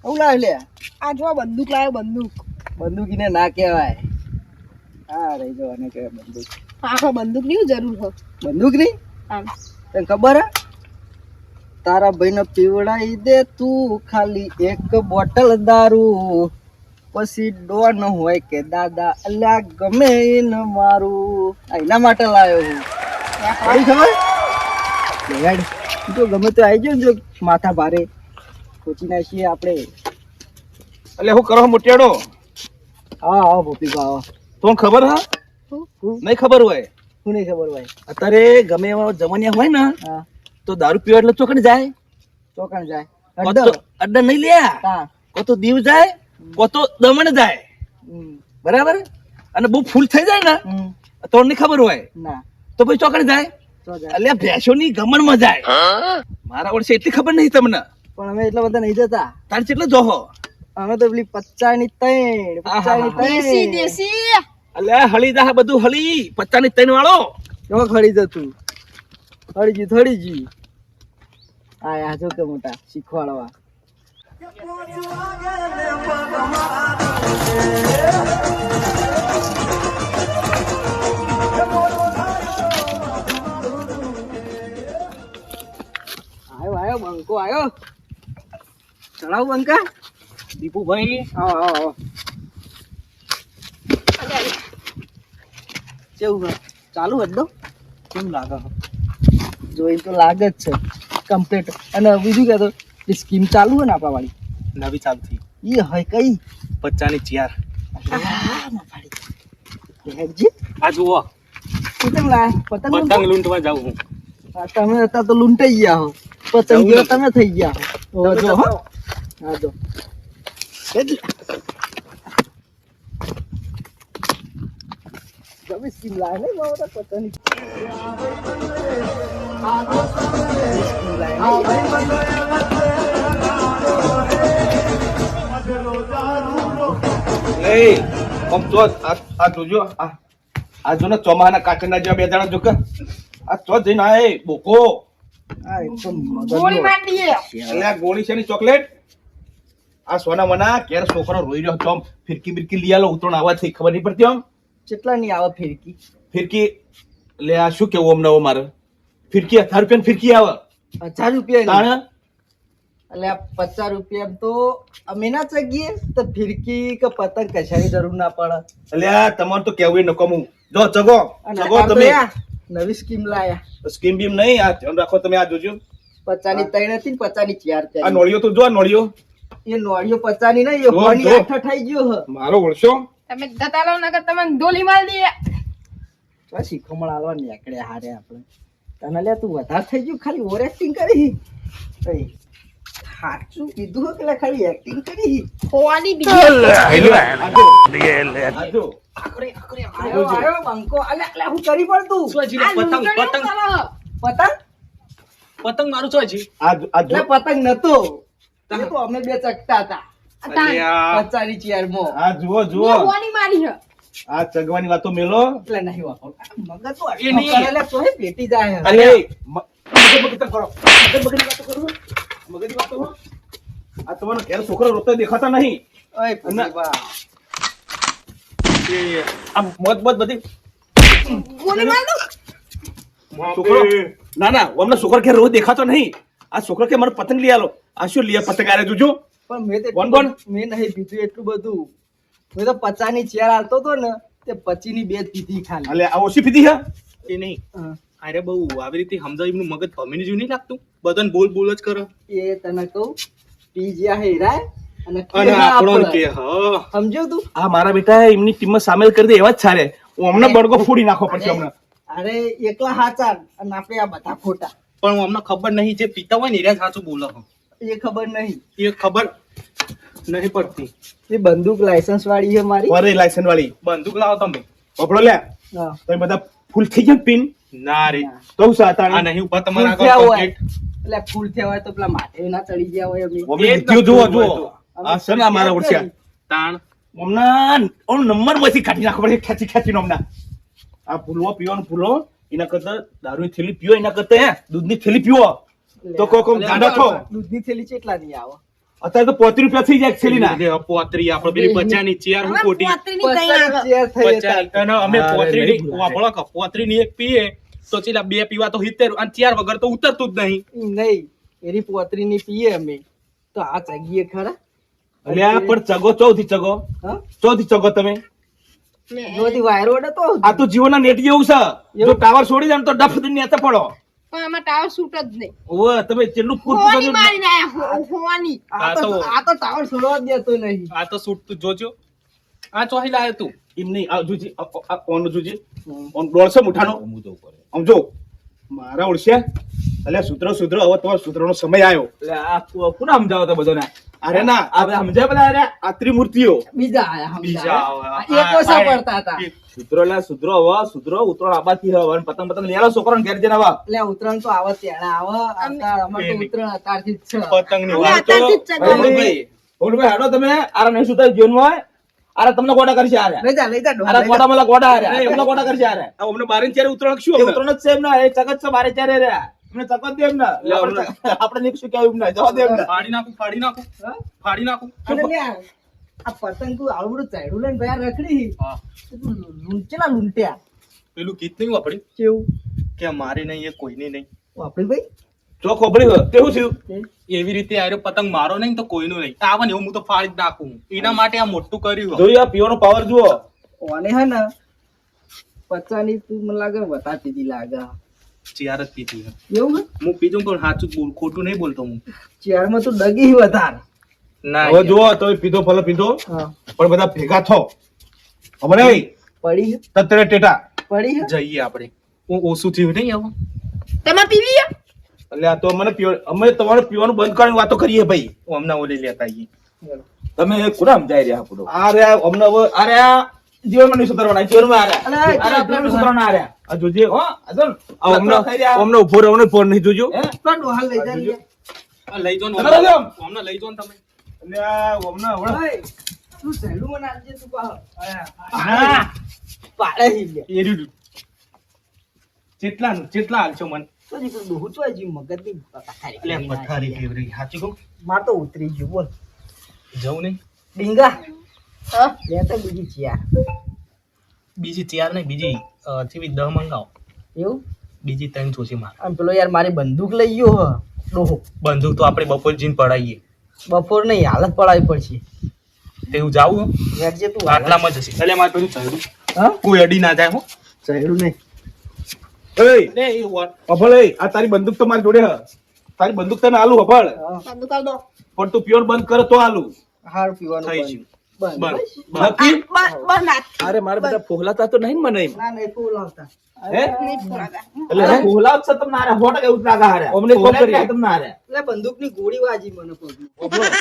હું લાવ લે આ જો બંદૂક લાવ્યો બંદૂક. બંદૂકીને ના કહેવાય. હા રહી જો આને કહેવાય બંદૂક. હા બંદૂક ની જરૂર હો. બંદૂક નહીં આમ તને ખબર હે તારા ભાઈને પીવડાવી દે તું ખાલી એક બોટલ દારૂ પછી ડોન હોય કે દાદા અલ્યા ગમે એને મારું એના માટે લાવ્યો હું કઈ ખબર હેડ જો ગમે તો આવી ગયો જો માથા ભારે ખોચી નાખીએ આપણે. એટલે હું કરો મોટિયાડો? હા હા ભોપી ભાવ તો ખબર હા નહીં ખબર હોય શું નહીં ખબર ભાઈ. અત્યારે ગમે એવા જમાનિયા હોય ને હા તો દારૂ પીવા એટલે ચોકડી જાય. ચોકણ જાય અડ્ડા નહીં લ્યા હા કો તો દીવ જાય કો તો દમણ જાય બરાબર. અને બહુ ફૂલ થઈ જાય ને તો નહીં ખબર હોય ના તો પછી ચોકડી જાય. તો જાય એટલે ભેંસોની ગમણમાં જાય. મારા વર્ષે એટલી ખબર નહીં તમને. પણ અમે એટલા બધા નહીં જતા. તારે કેટલો જોહો? અમે તો પેલી 50 ની 3 50 ની 3 દેશી દેશી. અલ્યા હળી જા બધું હળી 50 ની 3 વાળો કેવો ખડી જતું થોડી જી આયા જો કે મોટા શીખવાડવા. આયો બંકો આયો. ચડાવ બંકા. દીપુભાઈ આવો આવો આવો. કેવું છે ચાલુ અડ્ડો? કેમ લાગે? જોઈ તો લાગે જ છે કમ્પ્લીટ. અને બીજું કે તો એ સ્કીમ ચાલુ હોય ને આપણા વાળી નવી ચાલુ થઈ એ હોય કઈ 50 ની 4. હેડજી આ જુઓ પતંગ લાય પતંગ પતંગ લૂંટવા જાઉં હું. તમે હતા તો લૂંટાઈ ગયા હો. પતંગ જેવા તમે થઈ ગયા હો. જો હો હા જો તમે સ્કીમ લાય ને મારા પતંગ એ આમ તો આ જોજો આ જો ને ચોમાના કાચના જેવા બે દાણા જો કે આ તો જઈને આ એ બોકો આ એકદમ ગોળી માર દીએ. એટલે આ ગોળી છે ની ચોકલેટ આ સોના મના કેર છોકરો રોઈ રહ્યો ચોમ ફિરકી બિરકી લઈ આલો ઉતરણ આવવાથી ખબર નહીં પડતી આમ કેટલા ની આવે ફિરકી? ફિરકી લે આ શું કેવું અમને મારે ફિરકી 1000 રૂપિયા ફિરકી આવે 1000 રૂપિયા તાણ એટલે 50 રૂપિયા તો અમે ના ચગીએ તો ફિરકી કે પતંગ કશાની જરૂર ના પડે. એટલે આ તમારે તો કેવું નકમું જો ચગો અને ચગો આ તો તમે આ નવી સ્કીમ લાયા સ્કીમ બીમ નહીં આ ધ્યાન રાખો તમે આ જોજો 50 ની 3 હતી ને 50 ની 4 આ નોળિયો તો જો આ નોળિયો એ નોળિયો 50 ની નહીં એ જો, હોની જો. 8 થઈ ગયો હ. મારો વળશો તમે જતા રહો નકર તમને ગોળી માર દીએ. તો શીખમણ આલવા નીકળ્યા હારે આપણે. તને લે તું વધારે થઈ ગયું ખાલી ઓવર એક્ટિંગ કરી. એ સાચું કીધું હે કે લે ખાલી એક્ટિંગ કરી. ખોવાની દીએ. આજો આયો આયો બંકો અલે અલે હું કરી પડતું આ લૂંટણી ચાલો. પતંગ પતંગ મારું છો જી આજો લે પતંગ નતો એ તો અમે બે ચકતા હતા અતાન. 50 ની ચેર માં. આ જુઓ જુઓ મેં ગોળી મારી હે. આ ચગવાની વાતો મેલો એટલે નહીં વાપરો મગજ તો એ નહીં. એટલે તોય પેટી જાય હે. અરે મગજ તો કરો મગજની વાતો કરો મગજની વાતો કરો. આ તમારો ઘેર છોકરો રોતો દેખાતા નહીં ઓય ભૂરીબા. આ મોત મોત બધી ગોળી માર દો. છોકરો ના ના અમને છોકરો ઘેર રોજ દેખાતો નહીં. આ છોકરો કે મને પતંગ લઈ આલો આ શું લઈ પતંગ આરે જોજો પણ મેં તો કોણ કોણ? મેં નહીં પીધું એટલું બધું. મેં તો 50 ની ચેર આલતો તો ને તે 25 ની બે જ પીધી ખાલી. અલે આ ઓછી પીધી હે એ નહીં હા. અરે બહુ આવી રીતે સમજાવીનું મગજ ભમીને જેવું નહીં લાગતું બધાને બોલ બોલ જ કરે એ તને કહું પી જ્યાં હેરાય અને અને કેવા આપણો આપણે. કે હા સમજ્યો તું? આ મારા બેટા એમની ટીમમાં સામેલ કરી દે એવા જ સારે હું હમણાં બળગો ફોડી નાખો પડશે હમણાં અરે એકલા હાચા અને આપણે આ બધા ખોટા. પણ અમને ખબર નહીં જે પીતા હોય ને એ સાચું બોલો એ ખબર નહીં. એ ખબર નહીં પડતી એ બંદૂક લાયસન્સ વાળી છે મારી. વરે લાયસન્સ વાળી બંદૂક લાવો તમે પકડો લે હા. તમે બધા ફૂલ થઈ ગયા પિન ના રે તો હું આ સાતાણી નહીં ઉપર તમારા ફૂલ થયા આગળ હોય. કોન્ટેક્ટ એટલે ફૂલ થયા હોય તો પેલા માથે ના ચડી ગયા હોય અમે. મમ્મી એ જ વિદ્યો જુઓ નક્કી હોય જુઓ આ છે ને આ મારા ઓળખ્યા તાણ હમણાં નંબર માંથી કાઢી નાખો પડે ખેંચી ખેંચી હમણાં આ ભૂલવો પીવાનું ભૂલો એના કરતા દારૂની થેલી પીવો એના કરતા દૂધની થેલી પીવો તો કોક ગાંડા થો દૂધની થેલી કેટલા ની આવે? અત્યારે તો 35 રૂપિયા થઈ જાય છેલ્લીના. લે, પોતરી આપણે પેલી પચાની ચેર હું ખોટી પોતરીની કઈ આવે. શેર થઈ હતા. પચાસ. અને અમે હા, પોતરીની નહીં, વાપરો કે પોતરીની એક પીએ તો ચેલા બે પીવા તો 70 અને ચેર વગર તો ઉતરતું જ નહીં. નહીં એની પોતરીની પીએ અમે તો આ ચગીએ ખરા. અલ્યા પણ ચગો ચોથી ચગો હા? ચોથી ચગો તમે. જોથી વાયરો અડે તો આ તો જીવોના નેટ જેવું છે. જો ટાવર છોડી દે ને તો ડફ દઈને નેચે પડો. પણ આમાં ટાવર શૂટ જ નહીં. ઓવે તમે કેટલું પૂરતું હોવાની કરજો. મારીને આયા, હોવાની. આ તો ટાવર છોડવા જ દેતો નહીં. આ તો છૂટતું જોજો. આ ચોહી લાયો તું. એમ નહીં આ જોજી આ કોણ જોજી ઓન દોડશે મુઠાનો આમ જો મારા ઓળશ્યા અલ્યા સુધરો હવે તમારો સુધરવાનો સમય આવ્યો. એટલે આ કોને સમજાવો તો બધાને? અરે ના આ બધા સમજાય બધા અરે આ ત્રિમૂર્તિઓ બીજા આયા બીજા સમજાય. આવે. એક ઓછા પડતા હતા. સુધરો લે સુધરો હવે સુધરો ઉતરો આબાથી હવે અને પતંગ લેલો છોકરાને ઘેર જઈને હવે એટલે ઉત્તરાયણ તો આવે ત્યારે આવે. અત્યારે અમારે તો ઉત્તરાયણ અત્યારથી જ છે. પતંગની અમે વાત. અત્યારથી જ ચગાવીએ. ભાઈ હાડો તમે આરા નહીં સુતા જીવનમાં હોય આરા તમને ગોડા કરશે આરે લઈ જા ડોહા, આરા લઈ જા. ગોડા मला ગોડા આરે તમને ગોડા કરશે આરે આ અમને બારીને ચેર ઉતરવાનું શું એ અમને? ઉતરનો જ છે એમના એ ચગત છે બારે ચારે રે એમને ચગત દે એમને લે, હમણાં. આપણે નહીં શું કહેવું એમને જવા દે એમને ફાડી નાખું હા? ફાડી નાખું. અને લે આ પતંગ તું આવડું બધું ચાયડું લઈને બહાર રખડી હા. તું લૂંટેલા લૂંટ્યા પેલું ગીત નહીં વાપર્યું કેવું કે મારી નહીં એ કોઈની નહીં. વાપરી ભાઈ જો ખોબડી હોય કેવું થયું એવી રીતે આર્યો પતંગ મારો નહીં તો કોઈનું નહીં. આવે ને એવું હું તો ફાડી જ નાખું. એના માટે આ મોટું કર્યું. જોયું આ પીવાનો પાવર જુઓ ઓને હે ને પચાની તું મને લાગે વતા પીધી લાગે ચેર જ પીધી છે. એવું હે હું પીધું પણ સાચું જ બોલ, ખોટું નહીં બોલતો હું. ચેરમાં તું ડગી વધાર ના હવે જુઓ તમે પીધો ભલે પીધો હા પણ બધા ભેગા થો અમને પડી હે તત્રે ટેટા પડી હે જઈએ આપણે. ઓછું થયું નહીં હવે. તમે પીવી હે? એટલે આ તો મને અમે તમારે પીવાનું બંધ કરીને વાતો કરીએ ભાઈ અમને ઓલી લેતા આવીએ. તમે કોના સમજાય રહ્યા પૂરો અરે અમને હવે અરે આ જીવનમાં નહીં સુધારવાના જીવનમાં અરે, આપણે નહીં સુધારવાના આ રહ્યા. આ જોજે હો આ જો આ અમને ઉભો રહો ને ફોન નહીં જોજો પણ ડોહા લઈ જા લે. આ લઈ જો ને તમે લઈ જાઓ. અમને લઈ જો ને તમે. એટલે આ હમણાં હમણાં ઓય, તું ચાયડું મને આપજે તું પાહો. હા. પાડે હી લે એ રહ્યું. કેટલા હાલશો મને? તો જી પેલું ડોહું ચોય જી મગજની પથારી એટલે કરી પથારી નાખી. ફેવરી સાચું કહું? માર તો ઉતરી ગયું બોલ જવું નહીં. ડીંગા હા? લે તો બીજી ચિયા બીજી ચેર નહીં, બીજી જેવી 10 મંગાવો. એવું બીજી 3 ચોસી માર. આમ પેલો યાર મારી બંદૂક લઈ ગયો હ ડોહો બંદૂક તો આપણે બપોર જઈને પડાવીએ. બપોર નહીં હાલત પડાવી પડશે તેવું જાવું વેચજે તું આટલામાં જશે. એટલે મારે પેલું ચડ્યું હા કોઈ અડી ના જાય હો. ચાયડું નહીં એય એટલે એ વાત. અભળ એય આ તારી બંદૂક તો મારી જોડે હ તારી બંદૂક તને આલુ અભળ હા બંદૂક આલ દો. પણ તું પીવાનું બંધ કરે તો આલુ હાર પીવાનું થઈ બંધ. ગયું. બંધ બસ. બસ. નક્કી બસ ના. અરે મારે બધા ફોહલાતા તો નહીં મને એમ ના નહીં ફૂલાવતા હે નહીં ફોડાતા. એટલે ફોહલાવ છે તમને આરે 100% એવું જ લાગે હારે અમને કોમ કરી તમને હારે એટલે બંદૂકની ગોળી વાજી મને પગમાં.